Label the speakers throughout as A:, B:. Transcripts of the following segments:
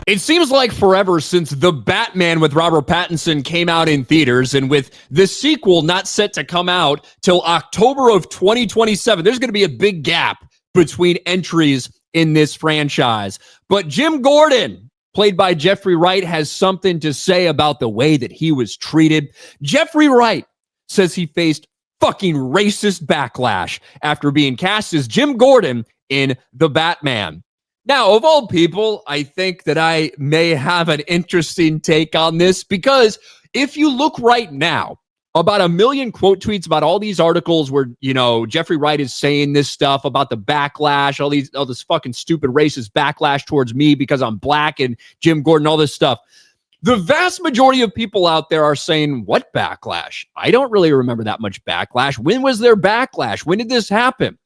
A: It seems like forever since The Batman with Robert Pattinson came out in theaters, and with the sequel not set to come out till October of 2027, there's going to be a big gap between entries in this franchise. But Jim Gordon, played by Jeffrey Wright, has something to say about the way that he was treated. Jeffrey Wright says he faced fucking racist backlash after being cast as Jim Gordon in The Batman. Now, of all people, I think that I may have an interesting take on this, because if you look right now, about 1 million quote tweets about all these articles where, you know, Jeffrey Wright is saying this stuff about the backlash, all this fucking stupid racist backlash towards me because I'm black, and Jim Gordon, all this stuff. The vast majority of people out there are saying, what backlash? I don't really remember that much backlash. When was there backlash? When did this happen?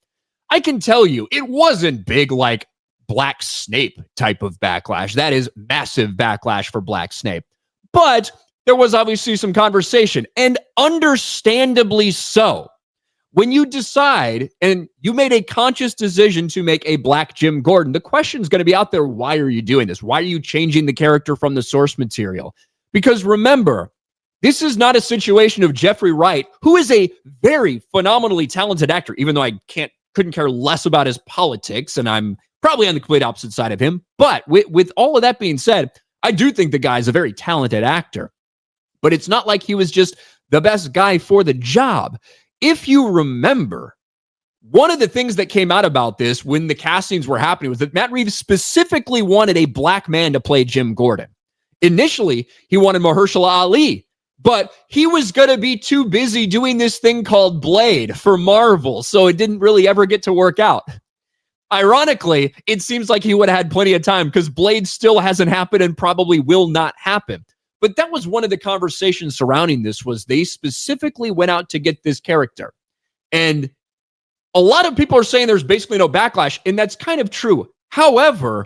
A: I can tell you, it wasn't big like Black Snape type of backlash. That is massive backlash for Black Snape. But there was obviously some conversation, and understandably so. When you decide and you made a conscious decision to make a black Jim Gordon, the question is going to be out there, why are you doing this? Why are you changing the character from the source material? Because remember, this is not a situation of Jeffrey Wright, who is a very phenomenally talented actor, even though I couldn't care less about his politics, and I'm probably on the complete opposite side of him. But with all of that being said, I do think the guy is a very talented actor. But it's not like he was just the best guy for the job. If you remember, one of the things that came out about this when the castings were happening was that Matt Reeves specifically wanted a black man to play Jim Gordon. Initially, he wanted Mahershala Ali, but he was going to be too busy doing this thing called Blade for Marvel, so it didn't really ever get to work out. Ironically, it seems like he would have had plenty of time, because Blade still hasn't happened and probably will not happen. But that was one of the conversations surrounding this, was they specifically went out to get this character. And a lot of people are saying there's basically no backlash, and that's kind of true. However,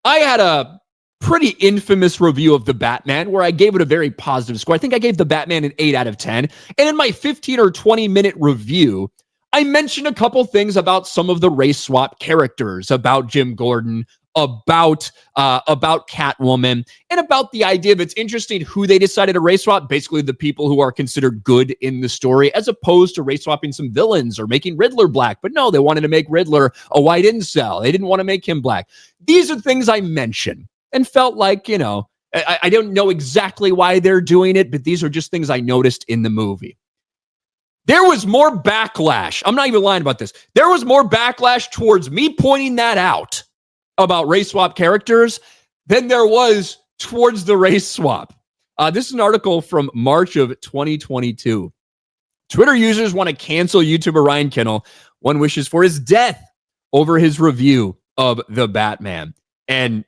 A: I had a pretty infamous review of The Batman where I gave it a very positive score. I think I gave The Batman an 8 out of 10. And in my 15 or 20-minute review, I mentioned a couple things about some of the race swap characters, about Jim Gordon, about Catwoman, and about the idea of it's interesting who they decided to race swap, basically the people who are considered good in the story, as opposed to race swapping some villains or making Riddler black. But no, they wanted to make Riddler a white incel. They didn't want to make him black. These are things I mentioned and felt like, you know, I don't know exactly why they're doing it, but these are just things I noticed in the movie. There was more backlash. I'm not even lying about this. There was more backlash towards me pointing that out about race swap characters than there was towards the race swap. This is an article from March of 2022. Twitter users want to cancel YouTuber Ryan Kinel. One wishes for his death over his review of The Batman. And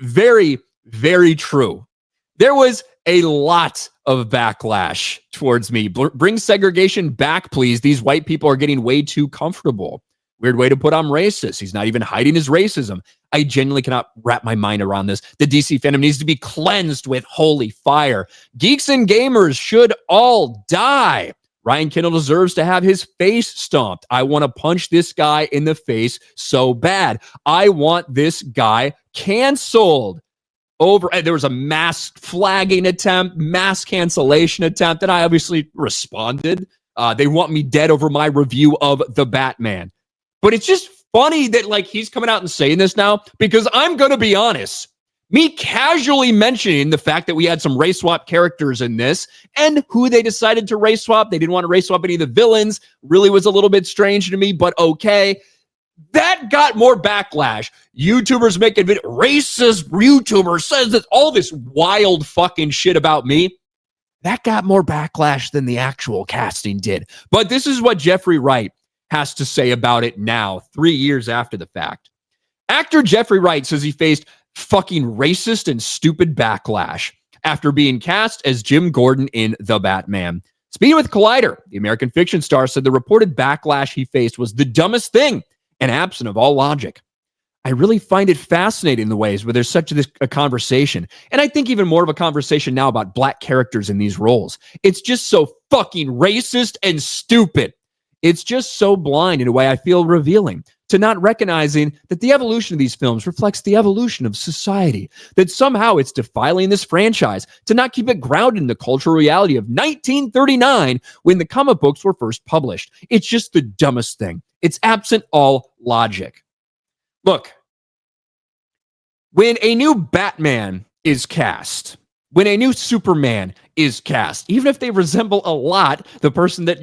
A: very, very true. There was a lot of backlash towards me. Bring segregation back, please. These white people are getting way too comfortable. Weird way to put I'm racist. He's not even hiding his racism. I genuinely cannot wrap my mind around this. The DC fandom needs to be cleansed with holy fire. Geeks and gamers should all die. Ryan Kinel deserves to have his face stomped. I want to punch this guy in the face so bad. I want this guy canceled. There was a mass flagging attempt, mass cancellation attempt, and I obviously responded. They want me dead over my review of The Batman. But it's just funny that, like, he's coming out and saying this now, because I'm going to be honest. Me casually mentioning the fact that we had some race swap characters in this and who they decided to race swap. They didn't want to race swap any of the villains. Really was a little bit strange to me, but okay. That got more backlash. YouTubers making racist YouTuber says that all this wild fucking shit about me. That got more backlash than the actual casting did. But this is what Jeffrey Wright has to say about it now, 3 years after the fact. Actor Jeffrey Wright says he faced fucking racist and stupid backlash after being cast as Jim Gordon in The Batman. Speaking with Collider, the American fiction star said the reported backlash he faced was the dumbest thing and absent of all logic. I really find it fascinating the ways where there's such a conversation. And I think even more of a conversation now about black characters in these roles. It's just so fucking racist and stupid. It's just so blind in a way I feel revealing to not recognizing that the evolution of these films reflects the evolution of society, that somehow it's defiling this franchise to not keep it grounded in the cultural reality of 1939 when the comic books were first published. It's just the dumbest thing. It's absent all logic. Look, when a new Batman is cast, when a new Superman is cast, even if they resemble a lot the person that,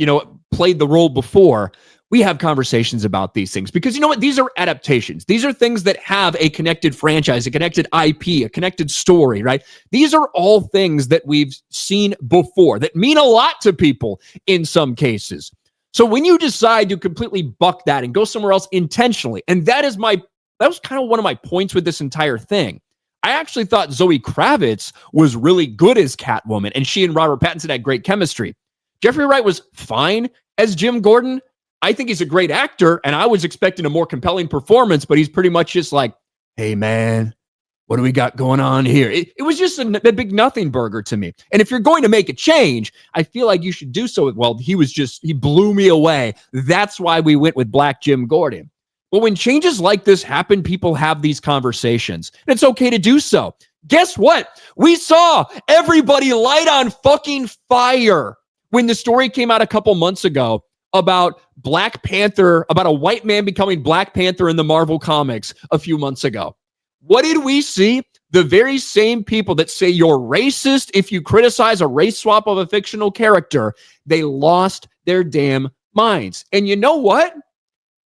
A: played the role before, we have conversations about these things because you know what? These are adaptations. These are things that have a connected franchise, a connected IP, a connected story, right? These are all things that we've seen before that mean a lot to people in some cases. So when you decide to completely buck that and go somewhere else intentionally, and that was kind of one of my points with this entire thing. I actually thought Zoe Kravitz was really good as Catwoman, and she and Robert Pattinson had great chemistry. Jeffrey Wright was fine as Jim Gordon. I think he's a great actor, and I was expecting a more compelling performance, but he's pretty much just like, hey, man, what do we got going on here? It was just a big nothing burger to me. And if you're going to make a change, I feel like you should do so. Well, he blew me away. That's why we went with Black Jim Gordon. But when changes like this happen, people have these conversations. And it's okay to do so. Guess what? We saw everybody light on fucking fire when the story came out a couple months ago about Black Panther, about a white man becoming Black Panther in the Marvel comics a few months ago. What did we see? The very same people that say you're racist if you criticize a race swap of a fictional character, they lost their damn minds. And you know what?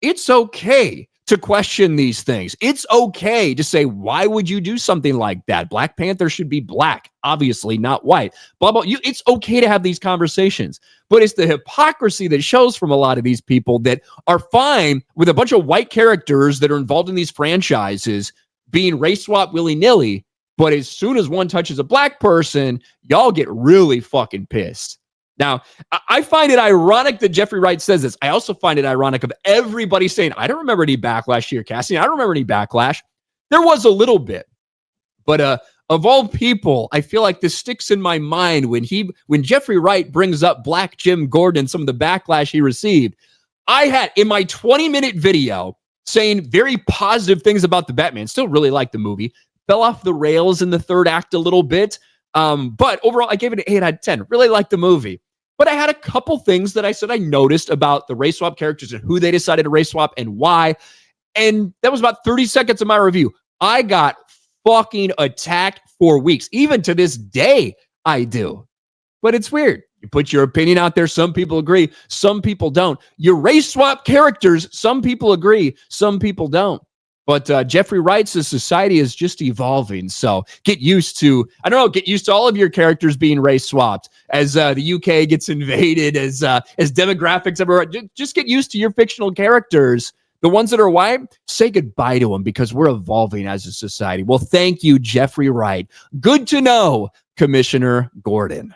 A: It's okay to question these things. It's okay to say, why would you do something like that? Black Panther should be black, obviously not white. Blah, blah. It's okay to have these conversations. But it's the hypocrisy that shows from a lot of these people that are fine with a bunch of white characters that are involved in these franchises being race swap willy-nilly. But as soon as one touches a black person, y'all get really fucking pissed. Now, I find it ironic that Jeffrey Wright says this. I also find it ironic of everybody saying, I don't remember any backlash to your casting. I don't remember any backlash. There was a little bit. But of all people, I feel like this sticks in my mind when Jeffrey Wright brings up Black Jim Gordon, some of the backlash he received. I had, in my 20-minute video, saying very positive things about the Batman. Still really liked the movie. Fell off the rails in the third act a little bit. But overall, I gave it an 8 out of 10. Really liked the movie. But I had a couple things that I said I noticed about the race swap characters and who they decided to race swap and why. And that was about 30 seconds of my review. I got fucking attacked for weeks. Even to this day, I do. But it's weird. You put your opinion out there. Some people agree. Some people don't. You race swap characters. Some people agree. Some people don't. But Jeffrey Wright's society is just evolving. So get used to all of your characters being race swapped as the UK gets invaded, as demographics everywhere. Just get used to your fictional characters. The ones that are white, say goodbye to them because we're evolving as a society. Well, thank you, Jeffrey Wright. Good to know, Commissioner Gordon.